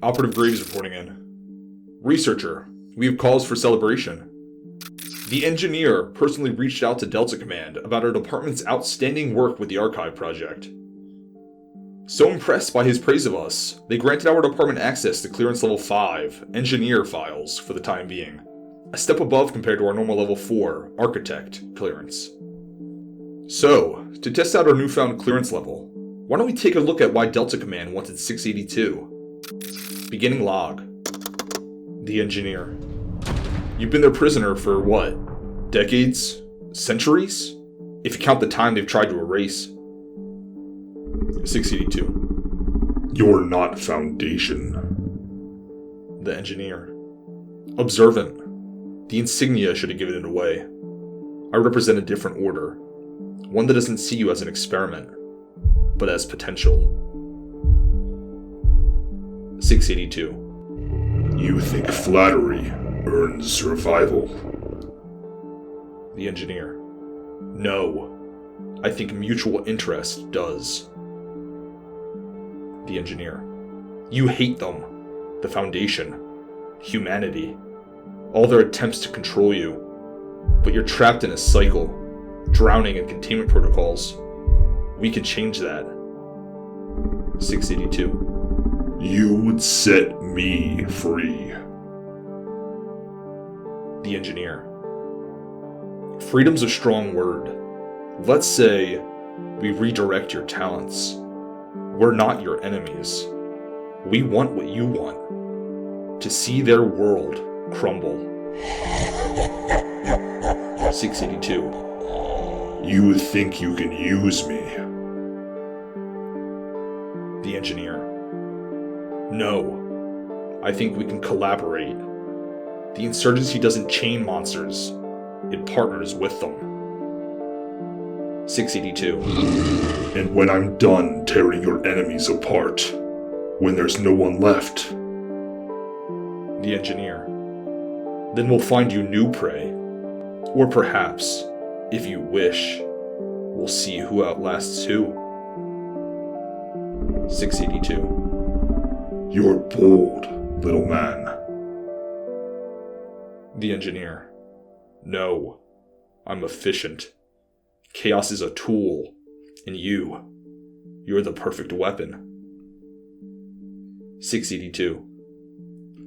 Operative Graves reporting in. Researcher, we have cause for celebration. The engineer personally reached out to Delta Command about our department's outstanding work with the archive project. So impressed by his praise of us, they granted our department access to clearance level 5, engineer files, for the time being. A step above compared to our normal level 4, architect, clearance. So, to test out our newfound clearance level, why don't we take a look at why Delta Command wanted 682? Beginning log. The engineer. You've been their prisoner for what? Decades? Centuries? If you count the time they've tried to erase. 682. You're not Foundation. The engineer. Observant. The insignia should have given it away. I represent a different order. One that doesn't see you as an experiment, but as potential. 682. You think flattery earns survival? The engineer. No. I think mutual interest does. The engineer. You hate them. The Foundation. Humanity. All their attempts to control you. But you're trapped in a cycle, drowning in containment protocols. We can change that. 682. You would set me free. The engineer. Freedom's a strong word. Let's say we redirect your talents. We're not your enemies. We want what you want. To see their world crumble. 682. You think you can use me? The engineer. No. I think we can collaborate. The insurgency doesn't chain monsters. It partners with them. 682. And when I'm done tearing your enemies apart, when there's no one left. The engineer. Then we'll find you new prey. Or perhaps, if you wish, we'll see who outlasts who. 682. You're bold, little man. The engineer. No. I'm efficient. Chaos is a tool, and you're the perfect weapon. 682.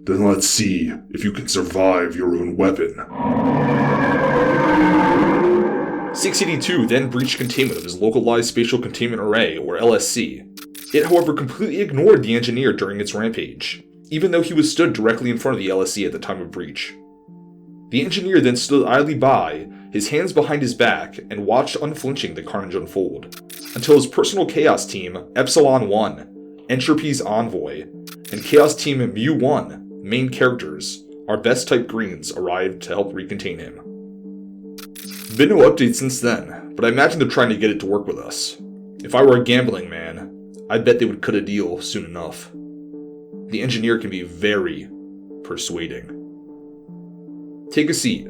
Then let's see if you can survive your own weapon. 682 then breached containment of his Localized Spatial Containment Array, or LSC. It, however, completely ignored the engineer during its rampage, even though he was stood directly in front of the LSC at the time of breach. The engineer then stood idly by, his hands behind his back, and watched unflinching the carnage unfold, until his personal Chaos Team, Epsilon 1, Entropy's Envoy, and Chaos Team Mu-1, main characters, our best type greens, arrived to help recontain him. Been no updates since then, but I imagine they're trying to get it to work with us. If I were a gambling man, I bet they would cut a deal soon enough. The engineer can be very persuading. Take a seat.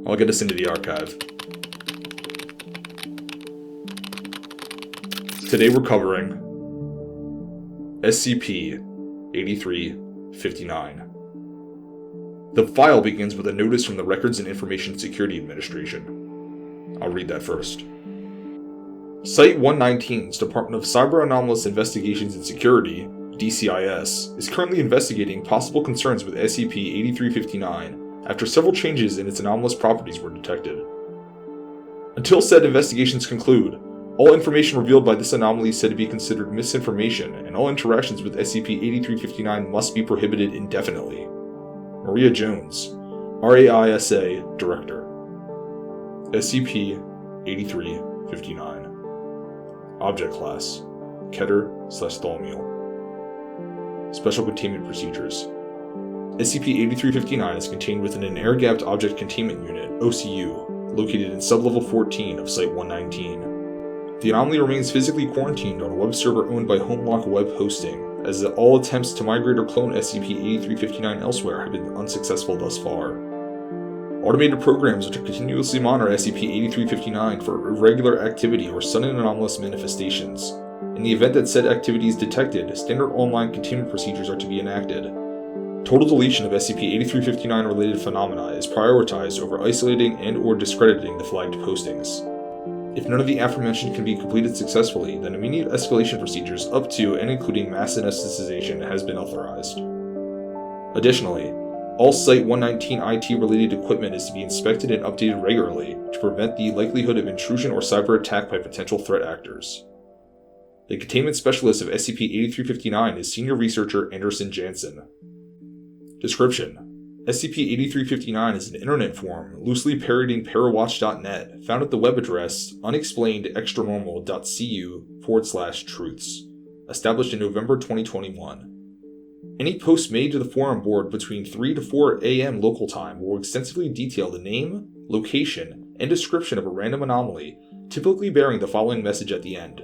I'll get us into the archive. Today we're covering SCP-8359. The file begins with a notice from the Records and Information Security Administration. I'll read that first. Site 119's Department of Cyber Anomalous Investigations and Security, DCIS, is currently investigating possible concerns with SCP-8359 after several changes in its anomalous properties were detected. Until said investigations conclude, all information revealed by this anomaly is said to be considered misinformation, and all interactions with SCP-8359 must be prohibited indefinitely. Maria Jones, RAISA Director. SCP-8359. Object Class: Keter/Thaumiel. Special Containment Procedures. SCP-8359 is contained within an air-gapped object containment unit, OCU, located in Sublevel 14 of Site 119. The anomaly remains physically quarantined on a web server owned by Homelock Web Hosting, as all attempts to migrate or clone SCP-8359 elsewhere have been unsuccessful thus far. Automated programs are to continuously monitor SCP-8359 for irregular activity or sudden anomalous manifestations, In the event that said activity is detected, standard online containment procedures are to be enacted. Total deletion of SCP-8359 related phenomena is prioritized over isolating and/or discrediting the flagged postings. If none of the aforementioned can be completed successfully, then immediate escalation procedures up to and including mass anesthetization has been authorized. Additionally, all Site-119 IT-related equipment is to be inspected and updated regularly to prevent the likelihood of intrusion or cyber attack by potential threat actors. The containment specialist of SCP-8359 is Senior Researcher Anderson Jansen. Description: SCP-8359 is an internet forum loosely parodying parawatch.net found at the web address unexplainedextranormal.cu/truths, established in November 2021. Any posts made to the forum board between 3 to 4 a.m. local time will extensively detail the name, location, and description of a random anomaly, typically bearing the following message at the end: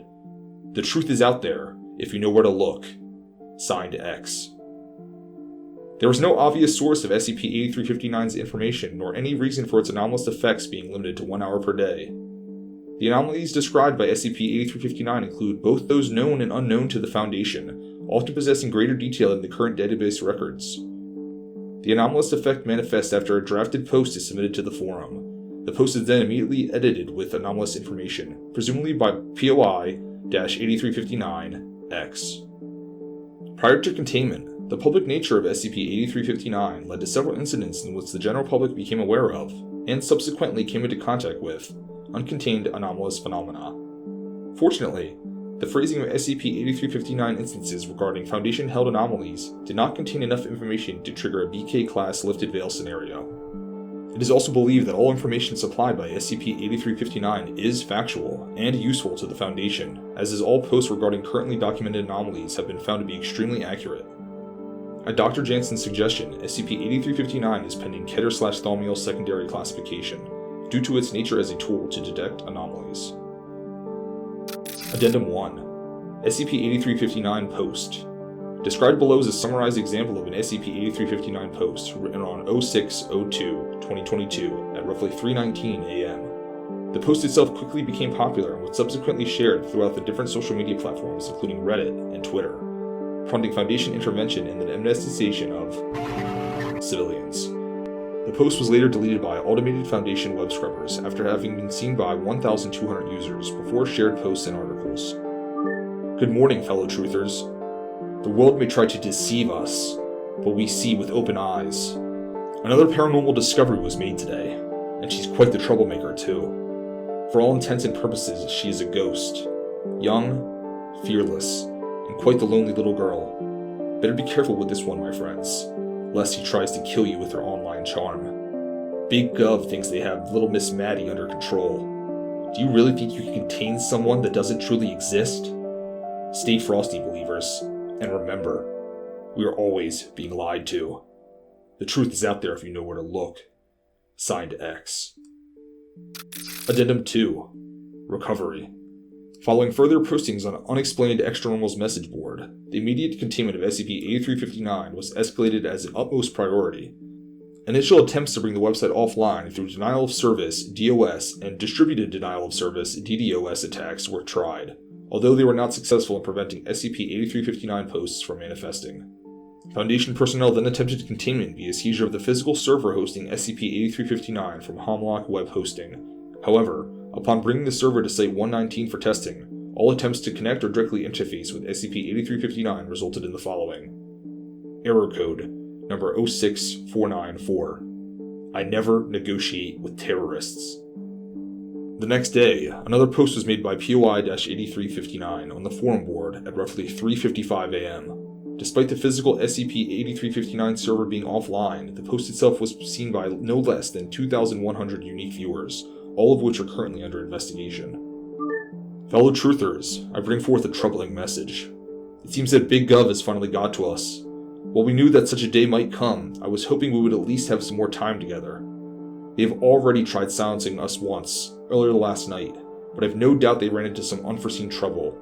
"The truth is out there, if you know where to look." Signed, X. There was no obvious source of SCP-8359's information, nor any reason for its anomalous effects being limited to 1 hour per day. The anomalies described by SCP-8359 include both those known and unknown to the Foundation, often possessing greater detail than the current database records. The anomalous effect manifests after a drafted post is submitted to the forum. The post is then immediately edited with anomalous information, presumably by POI-8359-X. Prior to containment, the public nature of SCP-8359 led to several incidents in which the general public became aware of, and subsequently came into contact with, uncontained anomalous phenomena. Fortunately, the phrasing of SCP-8359 instances regarding Foundation-held anomalies did not contain enough information to trigger a BK-class lifted veil scenario. It is also believed that all information supplied by SCP-8359 is factual and useful to the Foundation, as is all posts regarding currently documented anomalies have been found to be extremely accurate. At Dr. Jansen's suggestion, SCP-8359 is pending Keter/Thaumiel secondary classification, due to its nature as a tool to detect anomalies. Addendum 1. SCP-8359 Post. Described below is a summarized example of an SCP-8359 post written on 06/02/2022 at roughly 3:19 a.m. The post itself quickly became popular and was subsequently shared throughout the different social media platforms including Reddit and Twitter, prompting Foundation intervention and the amnesticization of civilians. The post was later deleted by automated Foundation web scrubbers after having been seen by 1,200 users before shared posts and articles. Good morning, fellow truthers. The world may try to deceive us, but we see with open eyes. Another paranormal discovery was made today, and she's quite the troublemaker too. For all intents and purposes, she is a ghost. Young, fearless, and quite the lonely little girl. Better be careful with this one, my friends, lest he tries to kill you with her online charm. Big Gov thinks they have little Miss Maddie under control. Do you really think you can contain someone that doesn't truly exist? Stay frosty, believers, and remember, we are always being lied to. The truth is out there if you know where to look. Signed, X. Addendum 2. Recovery. Following further postings on Unexplained Extranormal's message board, the immediate containment of SCP-8359 was escalated as an utmost priority. Initial attempts to bring the website offline through denial of service (DOS) and distributed denial of service (DDoS) attacks were tried, although they were not successful in preventing SCP-8359 posts from manifesting. Foundation personnel then attempted containment via seizure of the physical server hosting SCP-8359 from Hemlock Web Hosting. However, upon bringing the server to Site-119 for testing, all attempts to connect or directly interface with SCP-8359 resulted in the following. Error code, number 06494. I never negotiate with terrorists. The next day, another post was made by POI-8359 on the forum board at roughly 3:55 a.m. Despite the physical SCP-8359 server being offline, the post itself was seen by no less than 2,100 unique viewers, all of which are currently under investigation. Fellow truthers, I bring forth a troubling message. It seems that Big Gov has finally got to us. While we knew that such a day might come, I was hoping we would at least have some more time together. They have already tried silencing us once, earlier last night, but I have no doubt they ran into some unforeseen trouble.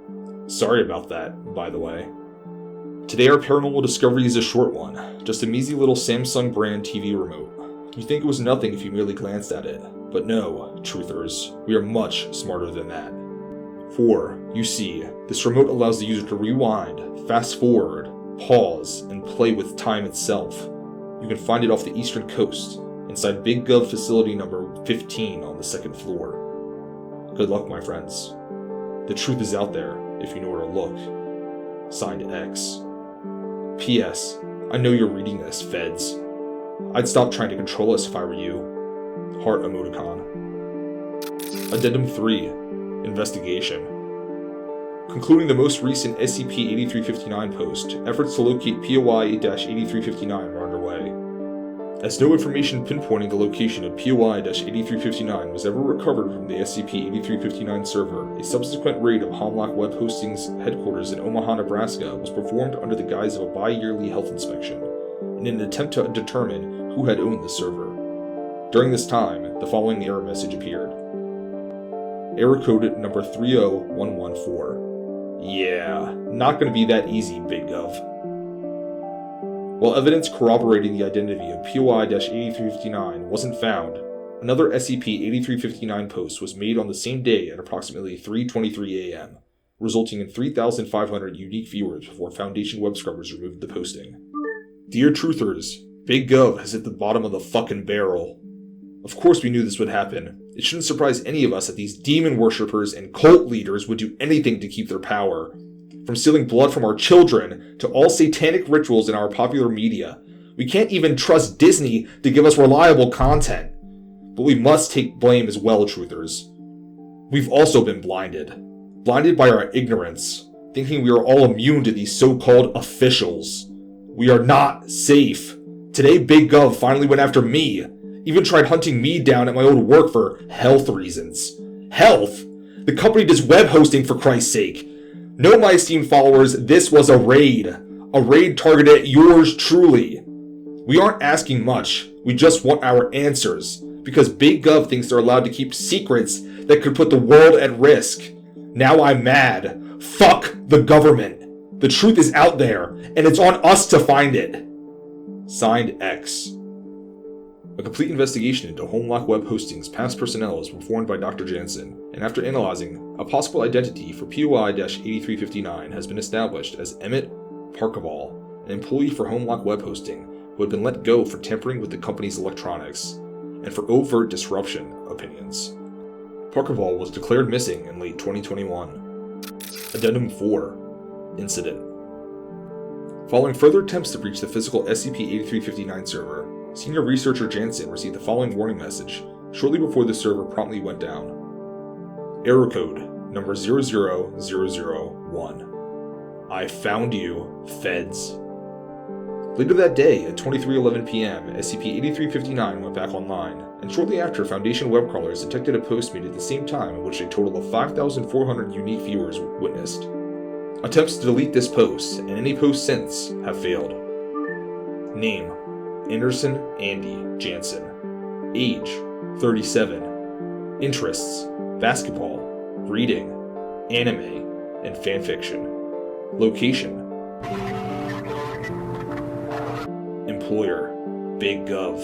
Sorry about that, by the way. Today our paranormal discovery is a short one, just a measly little Samsung brand TV remote. You'd think it was nothing if you merely glanced at it, but no, truthers, we are much smarter than that. 4. You see, this remote allows the user to rewind, fast forward, pause, and play with time itself. You can find it off the eastern coast, inside Big Gov facility number 15 on the 2nd floor. Good luck, my friends. The truth is out there, if you know where to look. Signed X. P.S. I know you're reading this, feds. I'd stop trying to control us if I were you. Heart emoticon. Addendum 3. Investigation. Concluding the most recent SCP-8359 post, efforts to locate POI-8359 are underway. As no information pinpointing the location of POI-8359 was ever recovered from the SCP-8359 server, a subsequent raid of Homlock Web Hosting's headquarters in Omaha, Nebraska was performed under the guise of a bi-yearly health inspection, in an attempt to determine who had owned the server. During this time, the following error message appeared. Error code number 30114. Yeah, not gonna be that easy, Big Gov. While evidence corroborating the identity of POI-8359 wasn't found, another SCP-8359 post was made on the same day at approximately 3:23 a.m., resulting in 3,500 unique viewers before Foundation web scrubbers removed the posting. Dear Truthers, Big Gov has hit the bottom of the fucking barrel. Of course we knew this would happen. It shouldn't surprise any of us that these demon worshippers and cult leaders would do anything to keep their power. From stealing blood from our children, to all satanic rituals in our popular media. We can't even trust Disney to give us reliable content. But we must take blame as well, Truthers. We've also been blinded. Blinded by our ignorance, thinking we are all immune to these so-called officials. We are not safe. Today, Big Gov finally went after me. Even tried hunting me down at my old work for health reasons. Health? The company does web hosting, for Christ's sake. No, my esteemed followers, this was a raid. A raid targeted at yours truly. We aren't asking much. We just want our answers. Because Big Gov thinks they're allowed to keep secrets that could put the world at risk. Now I'm mad. Fuck the government. The truth is out there, and it's on us to find it. Signed X. A complete investigation into Homelock Web Hosting's past personnel was performed by Dr. Jansen, and after analyzing, a possible identity for POI-8359 has been established as Emmett Parkaball, an employee for Homelock Web Hosting who had been let go for tampering with the company's electronics, and for overt disruption opinions. Parkaball was declared missing in late 2021. Addendum 4. Incident. Following further attempts to breach the physical SCP-8359 server, Senior Researcher Jansen received the following warning message shortly before the server promptly went down. Error code number 00001. I found you, feds. Later that day, at 23:11 p.m., SCP-8359 went back online, and shortly after, Foundation web crawlers detected a post made at the same time in which a total of 5,400 unique viewers witnessed. Attempts to delete this post, and any post since, have failed. Name: Anderson Andy Jansen. Age: 37. Interests: basketball, reading, anime, and fanfiction. Location: Employer: Big Gov.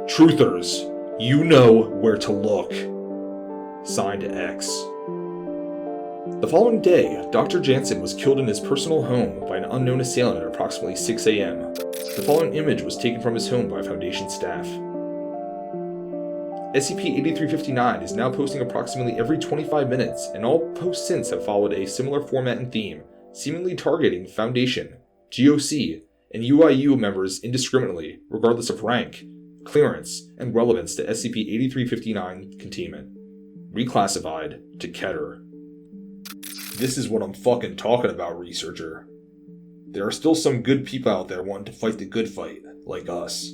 Truthers, you know where to look. Signed X. The following day, Dr. Jansen was killed in his personal home by an unknown assailant at approximately 6 a.m. The following image was taken from his home by Foundation staff. SCP-8359 is now posting approximately every 25 minutes, and all posts since have followed a similar format and theme, seemingly targeting Foundation, GOC, and UIU members indiscriminately, regardless of rank, clearance, and relevance to SCP-8359 containment. Reclassified to Keter. This is what I'm fucking talking about, researcher. There are still some good people out there wanting to fight the good fight, like us.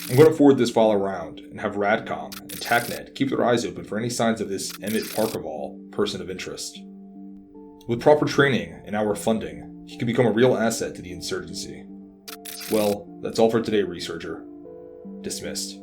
I'm going to forward this file around, and have Radcom and TACnet keep their eyes open for any signs of this Emmett Parkaball person of interest. With proper training and our funding, he could become a real asset to the insurgency. Well, that's all for today, researcher. Dismissed.